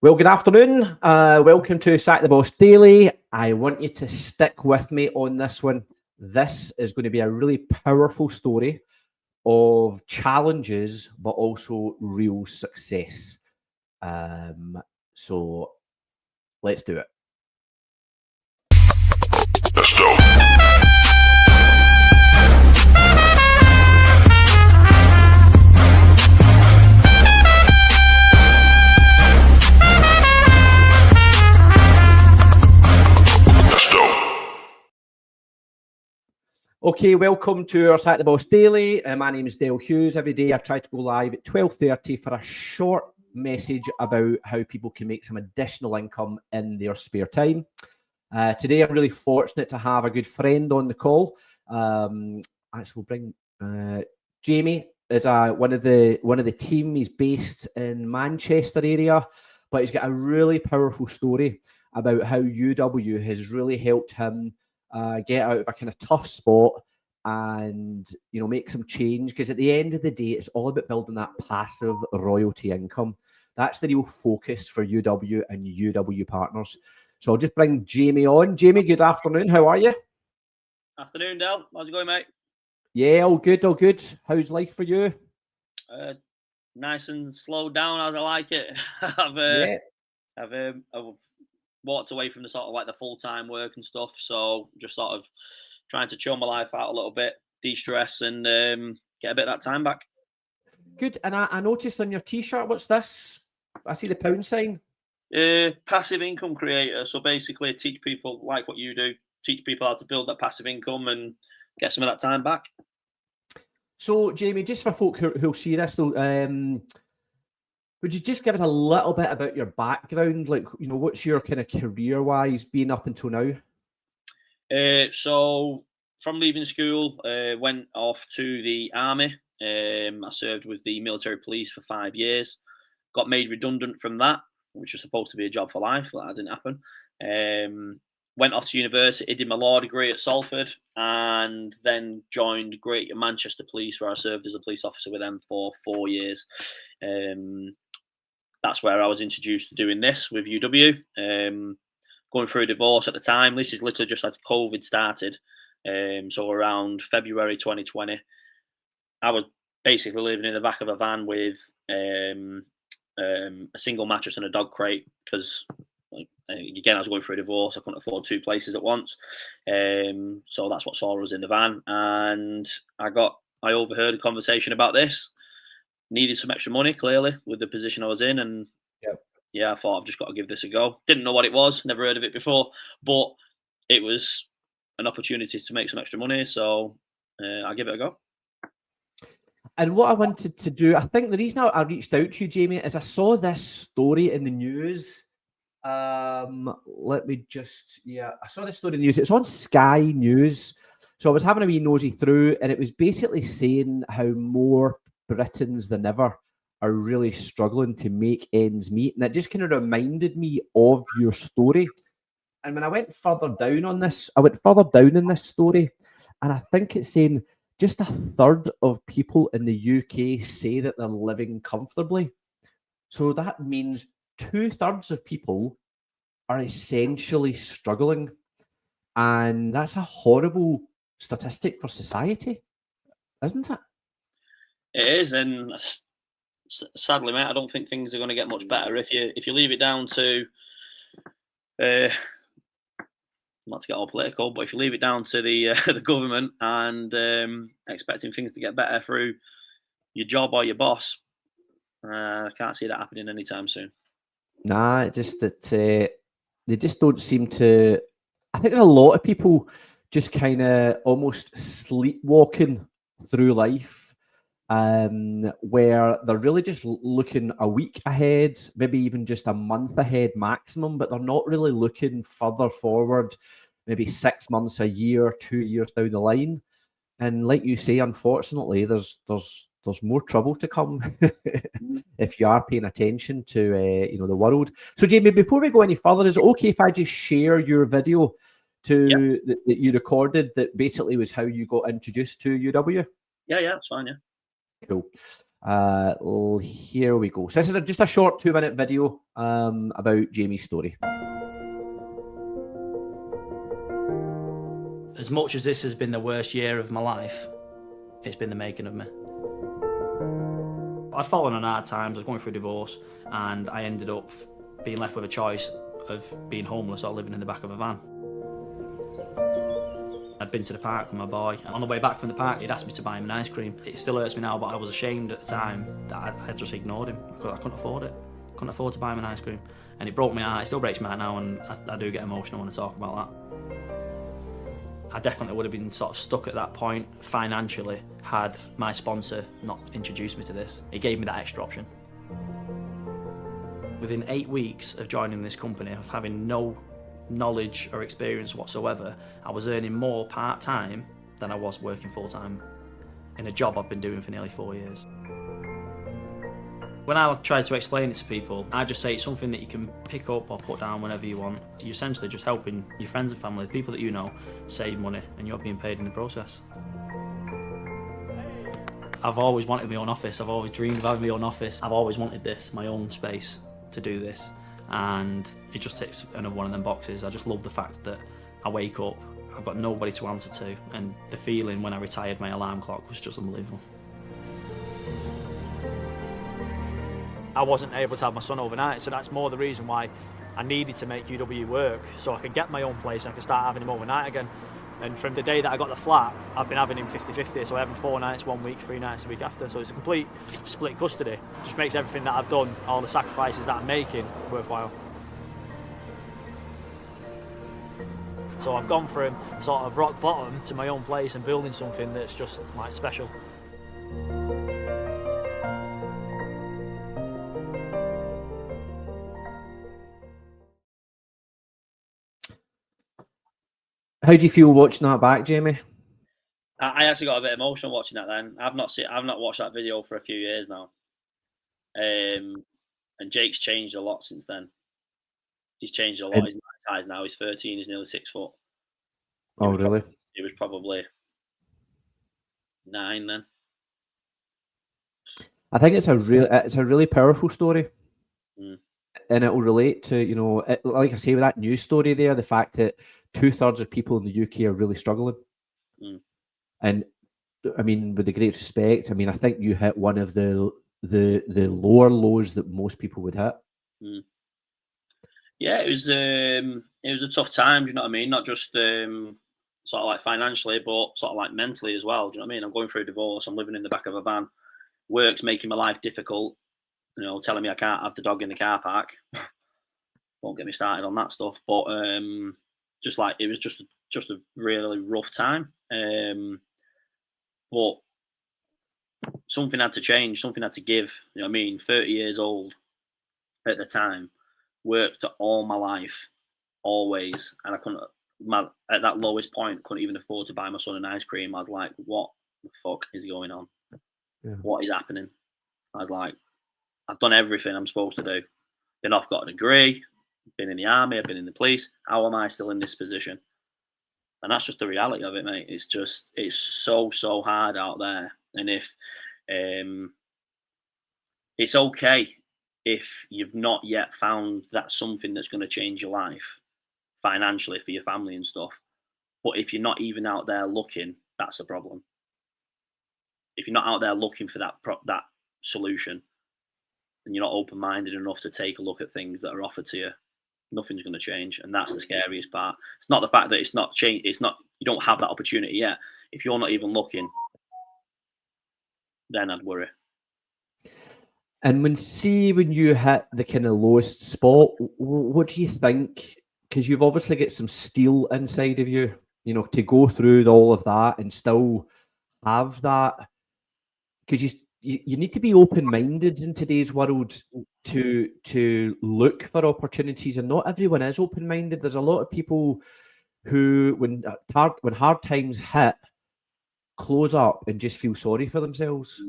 Well, good afternoon. Welcome to Sack the Boss Daily. I want you to stick with me on this one. This is going to be a really powerful story of challenges, but also real success. So let's do it. Let's go. Okay, welcome to our Sack the Boss Daily. My name is Dale Hughes. Every day I try to go live at 12:30 for a short message about how people can make some additional income in their spare time. Today I'm really fortunate to have a good friend on the call. Actually, we'll bring Jamie is one of the team. He's based in Manchester area, but he's got a really powerful story about how UW has really helped him get out of a kind of tough spot and make some change, because at the end of the day it's all about building that passive royalty income. That's the real focus for UW and UW partners. So I'll just bring Jamie on. Jamie, good afternoon. How are you? Afternoon, Del. How's it going, mate? Yeah, all good, all good. How's life for you? Nice and slowed down as I like it. I've walked away from the sort of like the full-time work and stuff, so just sort of trying to chill my life out a little bit, de-stress, and get a bit of that time back. Good. And I noticed on your t-shirt, what's this? I see the pound sign. Passive income creator. So basically teach people, like what you do, teach people how to build that passive income and get some of that time back. So Jamie, just for folk who'll see this though, would you just give us a little bit about your background? Like, what's your kind of career-wise been up until now? So from leaving school, went off to the army. I served with the military police for 5 years. Got made redundant from that, which was supposed to be a job for life, but that didn't happen. Went off to university, did my law degree at Salford, and then joined Greater Manchester Police, where I served as a police officer with them for 4 years. That's where I was introduced to doing this with UW. Going through a divorce at the time. This is literally just as COVID started. So around February 2020, I was basically living in the back of a van with a single mattress and a dog crate, because again, I was going through a divorce. I couldn't afford 2 places at once. So that's what saw us in the van. And I overheard a conversation about this. Needed some extra money, clearly, with the position I was in. And I thought, I've just got to give this a go. Didn't know what it was, never heard of it before, but it was an opportunity to make some extra money. So I give it a go. And what I wanted to do, I think the reason I reached out to you, Jamie, is I saw this story in the news. I saw this story in the news. It's on Sky News. So I was having a wee nosy through, and it was basically saying how more Britons than ever are really struggling to make ends meet. And it just kind of reminded me of your story. And when I went further down in this story, and I think it's saying just 1/3 of people in the UK say that they're living comfortably. So that means 2/3 of people are essentially struggling. And that's a horrible statistic for society, isn't it? It is, and sadly, mate, I don't think things are going to get much better if you leave it down to, not to get all political, but if you leave it down to the government and expecting things to get better through your job or your boss. I can't see that happening anytime soon. Nah, it's just that they just don't seem to. I think there's a lot of people just kind of almost sleepwalking through life, where they're really just looking a week ahead, maybe even just a month ahead maximum, but they're not really looking further forward, maybe 6 months, a year, 2 years down the line. And like you say, unfortunately, there's more trouble to come if you are paying attention to the world. So Jamie, before we go any further, is it okay if I just share your video that you recorded that basically was how you got introduced to UW? Yeah, it's fine, yeah. Cool. Here we go. So this is just a short 2-minute video about Jamie's story. As much as this has been the worst year of my life, it's been the making of me. I'd fallen on hard times, I was going through a divorce, and I ended up being left with a choice of being homeless or living in the back of a van. I'd been to the park with my boy. On the way back from the park, he'd asked me to buy him an ice cream. It still hurts me now, but I was ashamed at the time that I just ignored him because I couldn't afford it. I couldn't afford to buy him an ice cream. And it broke my heart. It still breaks my heart now, and I do get emotional when I talk about that. I definitely would have been sort of stuck at that point financially had my sponsor not introduced me to this. He gave me that extra option. Within 8 weeks of joining this company, of having no knowledge or experience whatsoever, I was earning more part-time than I was working full-time in a job I've been doing for nearly 4 years. When I try to explain it to people, I just say it's something that you can pick up or put down whenever you want. You're essentially just helping your friends and family, people that you know, save money, and you're being paid in the process. I've always wanted my own office. I've always dreamed of having my own office. I've always wanted this, my own space to do this, and it just ticks another one of them boxes. I just love the fact that I wake up, I've got nobody to answer to, and the feeling when I retired my alarm clock was just unbelievable. I wasn't able to have my son overnight, so that's more the reason why I needed to make UW work, so I could get my own place and I could start having him overnight again. And from the day that I got the flat, I've been having him 50-50, so I have him 4 nights 1 week, 3 nights a week after. So it's a complete split custody. It just makes everything that I've done, all the sacrifices that I'm making, worthwhile. So I've gone from sort of rock bottom to my own place and building something that's just like special. How do you feel watching that back, Jamie? I actually got a bit emotional watching that. Then I've not watched that video for a few years now. And Jake's changed a lot since then. He's changed a lot. He's my size now. He's 13. He's nearly 6 foot. Oh, really? He was probably 9 then. I think it's a really powerful story, and it will relate to, you know, like I say with that news story there, the fact that 2/3 of people in the UK are really struggling. And I mean, with the greatest respect, I mean, I think you hit one of the lower lows that most people would hit. Yeah, it was a tough time. Do you know what I mean? Not just sort of like financially, but sort of like mentally as well. Do you know what I mean? I'm going through a divorce. I'm living in the back of a van. Work's making my life difficult. You know, telling me I can't have the dog in the car park. Won't get me started on that stuff. But just like it was just a really rough time. But something had to change. Something had to give. You know what I mean? 30 years old at the time. Worked all my life, always, and I couldn't. At that lowest point, couldn't even afford to buy my son an ice cream. I was like, "What the fuck is going on? Yeah. What is happening?" I was like, "I've done everything I'm supposed to do. Been off, got a degree, been in the army, I've been in the police. How am I still in this position?" And that's just the reality of it, mate. It's so hard out there. And if it's okay if you've not yet found that something that's going to change your life financially for your family and stuff. But if you're not even out there looking, that's a problem. If you're not out there looking for that solution, and you're not open-minded enough to take a look at things that are offered to you, nothing's going to change. And that's the scariest part. It's not the fact that it's not change. It's not, you don't have that opportunity yet. If you're not even looking, then I'd worry. And when you hit the kind of lowest spot, what do you think? Because you've obviously got some steel inside of you, you know, to go through all of that and still have that. Because you need to be open-minded in today's world to look for opportunities, and not everyone is open-minded. There's a lot of people who, when hard times hit, close up and just feel sorry for themselves.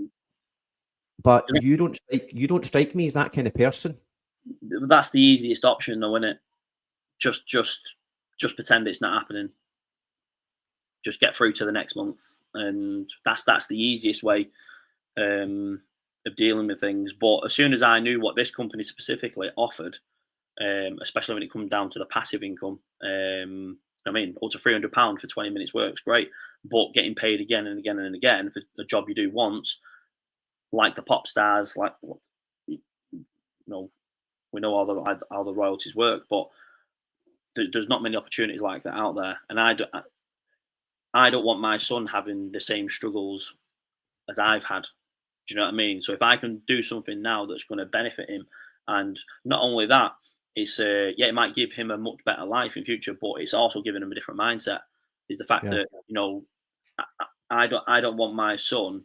But you don't strike me as that kind of person. That's the easiest option, though, isn't it? Just pretend it's not happening. Just get through to the next month, and that's the easiest way of of dealing with things. But as soon as I knew what this company specifically offered, especially when it comes down to the passive income, I mean, up to £300 for 20 minutes works great, but getting paid again and again and again for a job you do once, like the pop stars, like, you know, we know how the royalties work, but there's not many opportunities like that out there, and I don't want my son having the same struggles as I've had. Do you know what I mean? So if I can do something now that's going to benefit him, and not only that, it's it might give him a much better life in future, but it's also giving him a different mindset. Is the fact that, you know, I don't want my son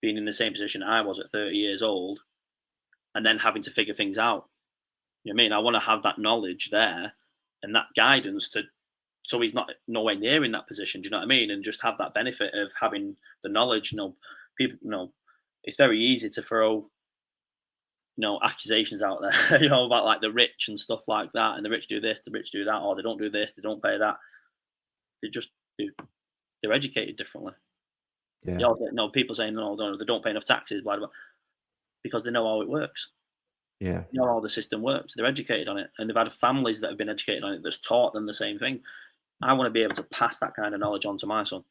being in the same position I was at 30 years old, and then having to figure things out. You know what I mean? I want to have that knowledge there and that guidance so he's not nowhere near in that position. Do you know what I mean? And just have that benefit of having the knowledge. You know, people, you know, it's very easy to throw, you know, accusations out there, you know, about like the rich and stuff like that, and the rich do this, the rich do that, or they don't do this, they don't pay that. They just do. They're educated differently. Yeah. You know, people saying no, they don't pay enough taxes, blah blah, because they know how it works. Yeah. They know how the system works. They're educated on it, and they've had families that have been educated on it that's taught them the same thing. I want to be able to pass that kind of knowledge on to my son.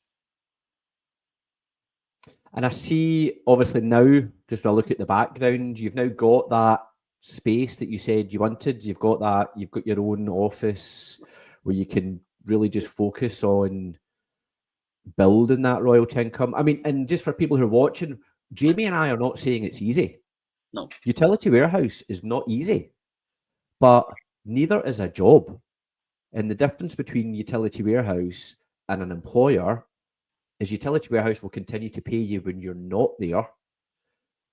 And I see, obviously, now, just when I look at the background, you've now got that space that you said you wanted. You've got that, you've got your own office where you can really just focus on building that royalty income. I mean, and just for people who are watching, Jamie and I are not saying it's easy. No. Utility warehouse is not easy, but neither is a job. And the difference between utility warehouse and an employer is utility warehouse will continue to pay you when you're not there,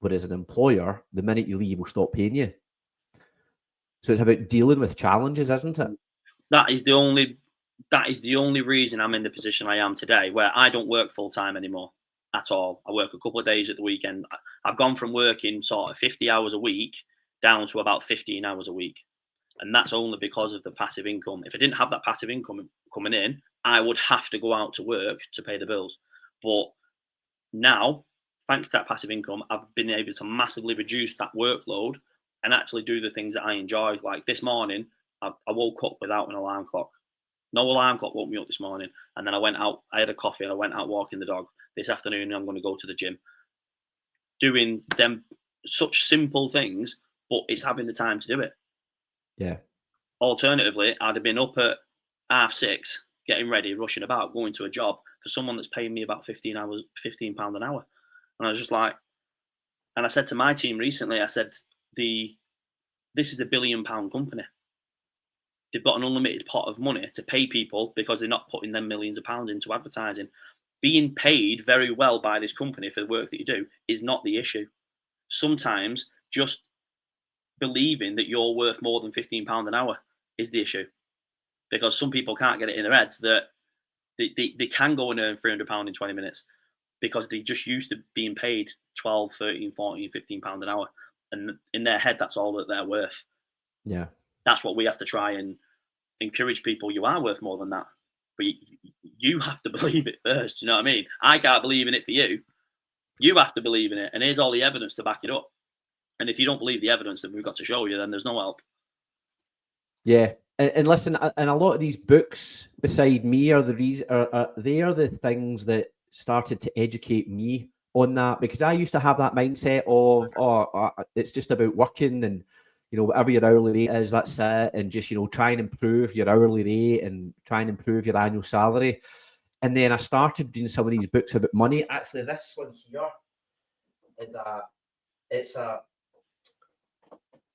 whereas an employer, the minute you leave, will stop paying you. So it's about dealing with challenges, isn't it? That is the only reason I'm in the position I am today, where I don't work full time anymore at all. I work a couple of days at the weekend. I've gone from working sort of 50 hours a week down to about 15 hours a week. And that's only because of the passive income. If I didn't have that passive income coming in, I would have to go out to work to pay the bills. But now, thanks to that passive income, I've been able to massively reduce that workload and actually do the things that I enjoy. Like this morning, I woke up without an alarm clock. No alarm clock woke me up this morning. And then I went out, I had a coffee and I went out walking the dog. This afternoon, I'm going to go to the gym. Doing them such simple things, but it's having the time to do it. Yeah. Alternatively, I'd have been up at 6:30, getting ready, rushing about, going to a job for someone that's paying me about £15 an hour. And I was just like, and I said to my team recently, I said, this is £1 billion company. They've got an unlimited pot of money to pay people because they're not putting them millions of pounds into advertising. Being paid very well by this company for the work that you do is not the issue. Sometimes just believing that you're worth more than £15 an hour is the issue, because some people can't get it in their heads that they can go and earn £300 in 20 minutes because they just used to being paid 12, 13, 14, £15 an hour, and in their head that's all that they're worth. Yeah, that's what we have to try and encourage people. You are worth more than that, but you have to believe it first. You know what I mean? I can't believe in it for you. You have to believe in it, and here's all the evidence to back it up. And if you don't believe the evidence that we've got to show you, then there's no help. Yeah, and listen, and a lot of these books beside me are they are the things that started to educate me on that, because I used to have that mindset of it's just about working and, you know, whatever your hourly rate is, that's it, and just, you know, try and improve your hourly rate and try and improve your annual salary. And then I started doing some of these books about money. Actually, this one here is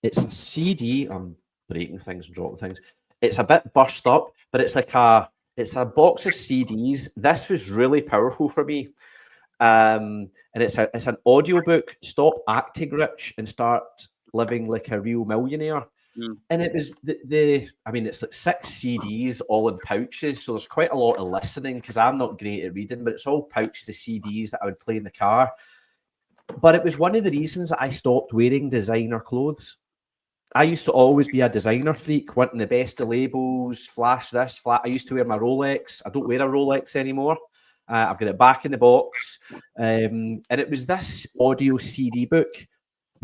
it's a CD. I'm breaking things and dropping things. It's a bit burst up, but it's a box of CDs. This was really powerful for me. And it's an audiobook, Stop Acting Rich and Start Living Like a Real Millionaire. And it was it's like 6 CDs all in pouches, so there's quite a lot of listening because I'm not great at reading, but it's all pouches of CDs that I would play in the car. But it was one of the reasons that I stopped wearing designer clothes. I used to always be a designer freak, wanting the best of labels, flash this, I used to wear my Rolex. I don't wear a Rolex anymore. I've got it back in the box. And it was this audio CD book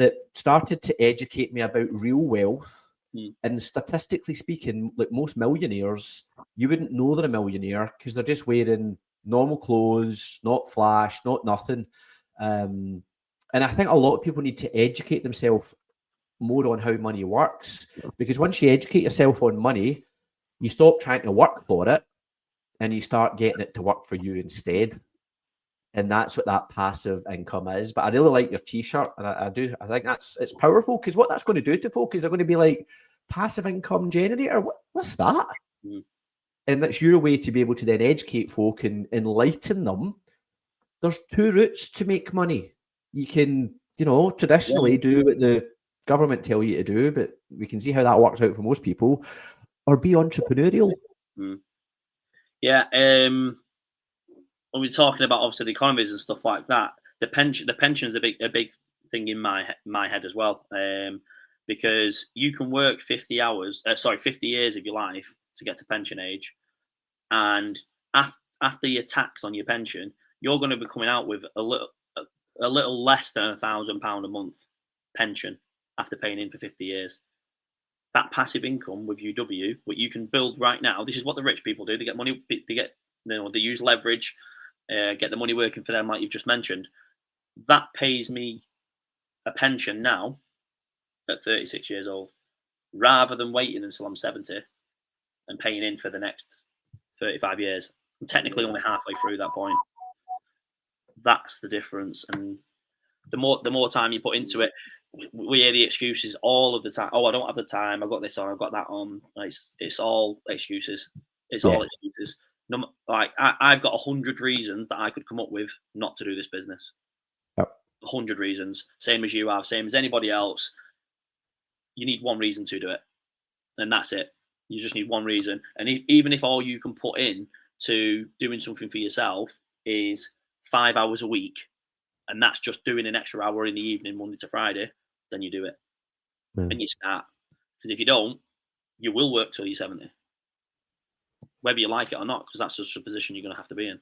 that started to educate me about real wealth. Mm. And statistically speaking, like most millionaires, you wouldn't know they're a millionaire because they're just wearing normal clothes, not flash, not nothing. And I think a lot of people need to educate themselves more on how money works, because once you educate yourself on money, you stop trying to work for it and you start getting it to work for you instead. And that's what that passive income is. But I really like your t-shirt, and I think it's powerful, because what that's going to do to folk is they're going to be like, passive income generator, what's that? Mm. And that's your way to be able to then educate folk and enlighten them. There's two routes to make money. You can, traditionally do what the government tell you to do, but we can see how that works out for most people, or be entrepreneurial. Mm. Yeah. When we're talking about obviously the economies and stuff like that, the pension is a big thing in my head as well, because you can work 50 years of your life to get to pension age, and after your tax on your pension, you're going to be coming out with a little less than £1,000 a month pension after paying in for 50 years. That passive income with UW, what you can build right now, this is what the rich people do. They get money, they use leverage. Get the money working for them, like you've just mentioned. That pays me a pension now at 36 years old, rather than waiting until I'm 70 and paying in for the next 35 years. I'm technically only halfway through that point. That's the difference. And the more time you put into it, we hear the excuses all of the time. Oh, I don't have the time. I've got this on. I've got that on. It's all excuses. It's all excuses. No, like I've got 100 reasons that I could come up with not to do this business. 100 reasons, same as you have, same as anybody else. You need one reason to do it, and that's it. You just need one reason. And even if all you can put in to doing something for yourself is 5 hours a week, and that's just doing an extra hour in the evening, Monday to Friday, then you do it. And you start. Because if you don't, you will work till you're 70. Whether you like it or not, because that's just a position you're going to have to be in.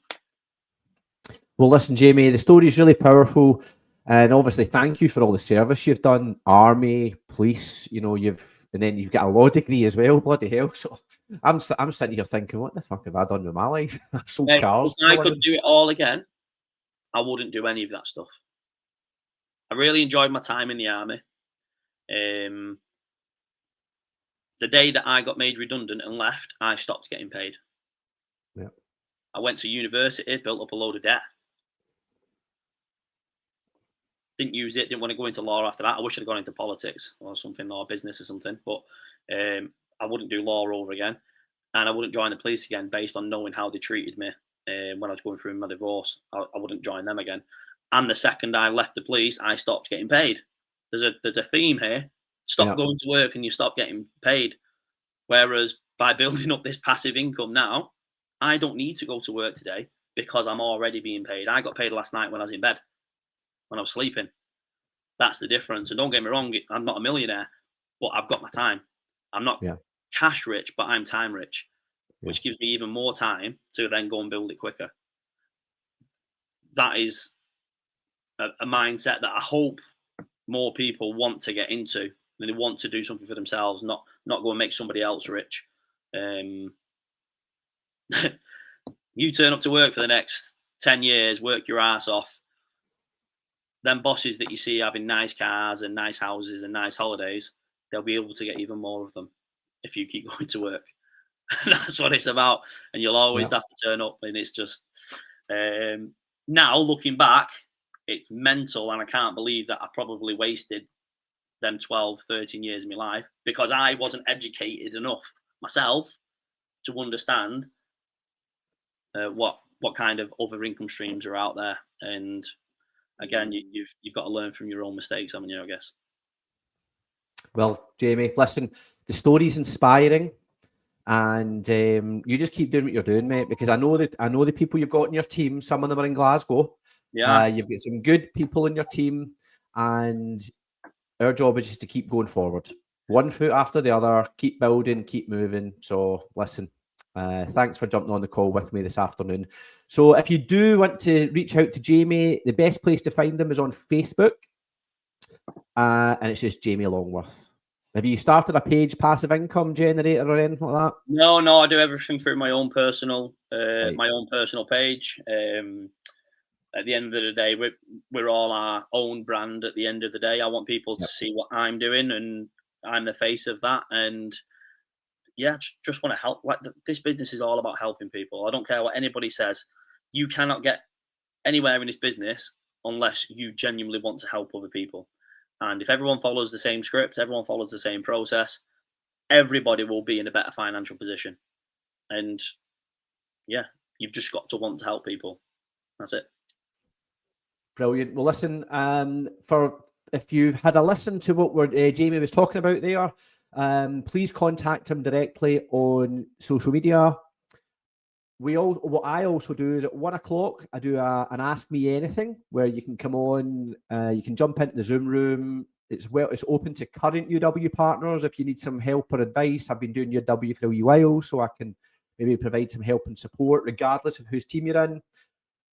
Well, listen, Jamie, the story is really powerful, and obviously, thank you for all the service you've done. Army, police, and then you've got a law degree as well. Bloody hell! So I'm sitting here thinking, what the fuck have I done with my life? I sold cars. If I could do it all again, I wouldn't do any of that stuff. I really enjoyed my time in the army. The day that I got made redundant and left, I stopped getting paid. Yeah. I went to university, built up a load of debt. Didn't use it, didn't want to go into law after that. I wish I'd gone into politics or something, or business or something, but I wouldn't do law over again. And I wouldn't join the police again based on knowing how they treated me when I was going through my divorce. I wouldn't join them again. And the second I left the police, I stopped getting paid. There's a theme here. Stop going to work and you stop getting paid. Whereas by building up this passive income now, I don't need to go to work today because I'm already being paid. I got paid last night when I was in bed, when I was sleeping. That's the difference. And don't get me wrong, I'm not a millionaire, but I've got my time. I'm not cash rich, but I'm time rich, which gives me even more time to then go and build it quicker. That is a mindset that I hope more people want to get into. And they want to do something for themselves, not go and make somebody else rich. You turn up to work for the next 10 years, work your ass off. Them bosses that you see having nice cars and nice houses and nice holidays, they'll be able to get even more of them if you keep going to work. That's what it's about. And you'll always have to turn up. And it's just, now looking back, it's mental. And I can't believe that I probably wasted them 12, 13 years of my life because I wasn't educated enough myself to understand what kind of other income streams are out there. And again, you've got to learn from your own mistakes, haven't you, I guess? Well, Jamie, listen, the story's inspiring, and you just keep doing what you're doing, mate, because I know the people you've got in your team, some of them are in Glasgow. Yeah. You've got some good people in your team, and our job is just to keep going forward. One foot after the other, keep building, keep moving. So listen, thanks for jumping on the call with me this afternoon. So if you do want to reach out to Jamie, the best place to find him is on Facebook. and it's just Jamie Longworth. Have you started a page, passive income generator or anything like that? No, I do everything through my own personal Right. page. At the end of the day, we're all our own brand. At the end of the day, I want people to see what I'm doing, and I'm the face of that. And yeah, just want to help. Like this business is all about helping people. I don't care what anybody says. You cannot get anywhere in this business unless you genuinely want to help other people. And if everyone follows the same script, everyone follows the same process, everybody will be in a better financial position. And yeah, you've just got to want to help people. That's it. Brilliant. Well, listen, if you've had a listen to what Jamie was talking about there, please contact him directly on social media. What I also do is at 1 o'clock, I do an Ask Me Anything where you can come on, you can jump into the Zoom room. It's open to current UW partners if you need some help or advice. I've been doing UW for a wee while, so I can maybe provide some help and support regardless of whose team you're in.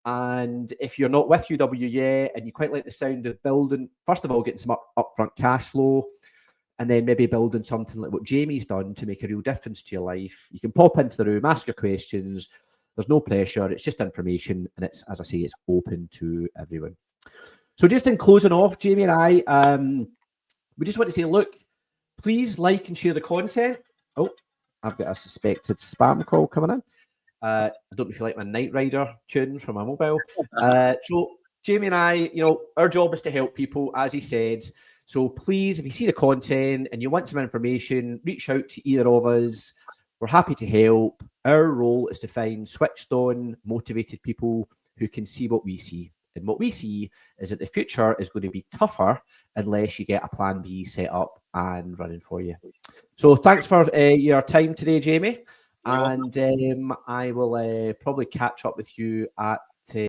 And if you're not with UW yet and you quite like the sound of building, first of all, getting some upfront cash flow, and then maybe building something like what Jamie's done to make a real difference to your life, you can pop into the room, ask your questions. There's no pressure. It's just information. And it's, as I say, it's open to everyone. So just in closing off, Jamie and I, we just want to say, look, please like and share the content. Oh, I've got a suspected spam call coming in. I don't know if you like my Knight Rider tune from my mobile. So Jamie and I, our job is to help people, as he said. So please, if you see the content and you want some information, reach out to either of us. We're happy to help. Our role is to find switched on, motivated people who can see what we see. And what we see is that the future is going to be tougher unless you get a plan B set up and running for you. So thanks for your time today, Jamie. And I will probably catch up with you at